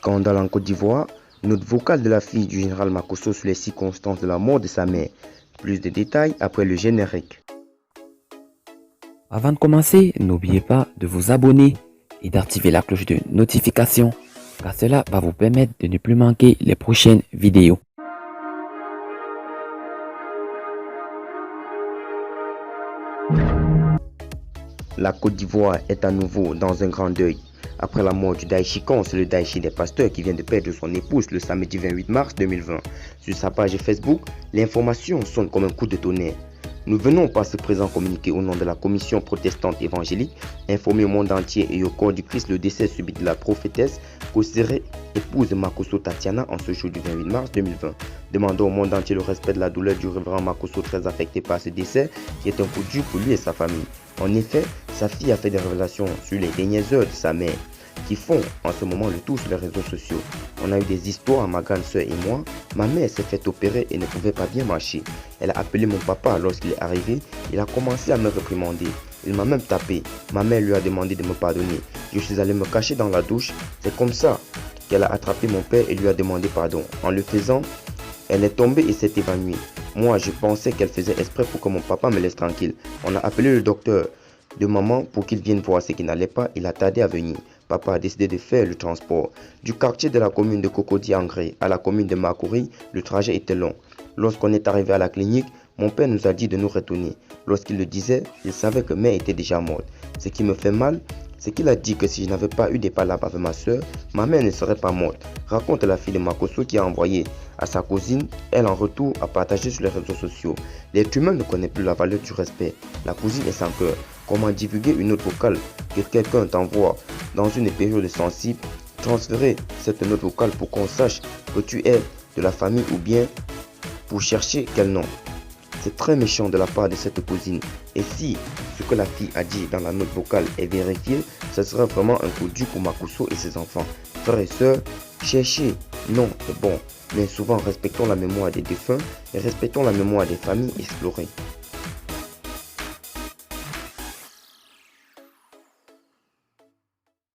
Scandale en Côte d'Ivoire, note vocale de la fille du général Makosso sur les circonstances de la mort de sa mère. Plus de détails après le générique. Avant de commencer, n'oubliez pas de vous abonner et d'activer la cloche de notification car cela va vous permettre de ne plus manquer les prochaines vidéos. La Côte d'Ivoire est à nouveau dans un grand deuil. Après la mort du Daïchikon, c'est le Daïchi des pasteurs qui vient de perdre son épouse le samedi 28 mars 2020. Sur sa page Facebook, l'information sonne comme un coup de tonnerre. Nous venons par ce présent communiqué au nom de la commission protestante évangélique, informer au monde entier et au corps du Christ le décès subit de la prophétesse Kosere, épouse de Makosso Tatiana en ce jour du 28 mars 2020. Demandons au monde entier le respect de la douleur du révérend Makosso très affecté par ce décès qui est un coup dur pour lui et sa famille. En effet, sa fille a fait des révélations sur les dernières heures de sa mère qui font en ce moment le tour sur les réseaux sociaux. On a eu des histoires, ma grande soeur et moi. Ma mère s'est fait opérer et ne pouvait pas bien marcher. Elle a appelé mon papa lorsqu'il est arrivé. Il a commencé à me réprimander. Il m'a même tapé. Ma mère lui a demandé de me pardonner. Je suis allé me cacher dans la douche. C'est comme ça qu'elle a attrapé mon père et lui a demandé pardon. En le faisant, elle est tombée et s'est évanouie. Moi, je pensais qu'elle faisait exprès pour que mon papa me laisse tranquille. On a appelé le docteur de maman pour qu'il vienne voir ce qui n'allait pas. Il a tardé à venir. Papa a décidé de faire le transport. Du quartier de la commune de Cocody-Angré à la commune de Makuri, le trajet était long. Lorsqu'on est arrivé à la clinique, mon père nous a dit de nous retourner. Lorsqu'il le disait, il savait que mère était déjà morte. Ce qui me fait mal, c'est qu'il a dit que si je n'avais pas eu des palabres avec ma soeur, ma mère ne serait pas morte. Raconte la fille de Makosso qui a envoyé à sa cousine, elle en retour a partagé sur les réseaux sociaux. L'être humain ne connaît plus la valeur du respect. La cousine est sans cœur. Comment divulguer une note vocale que quelqu'un t'envoie dans une période sensible? Transférer cette note vocale pour qu'on sache que tu es de la famille ou bien pour chercher quel nom. C'est très méchant de la part de cette cousine. Et si ce que la fille a dit dans la note vocale est vérifié, ce serait vraiment un coup dur pour Makosso et ses enfants. Frères et sœurs, chercher non est bon, mais souvent respectons la mémoire des défunts et respectons la mémoire des familles explorées.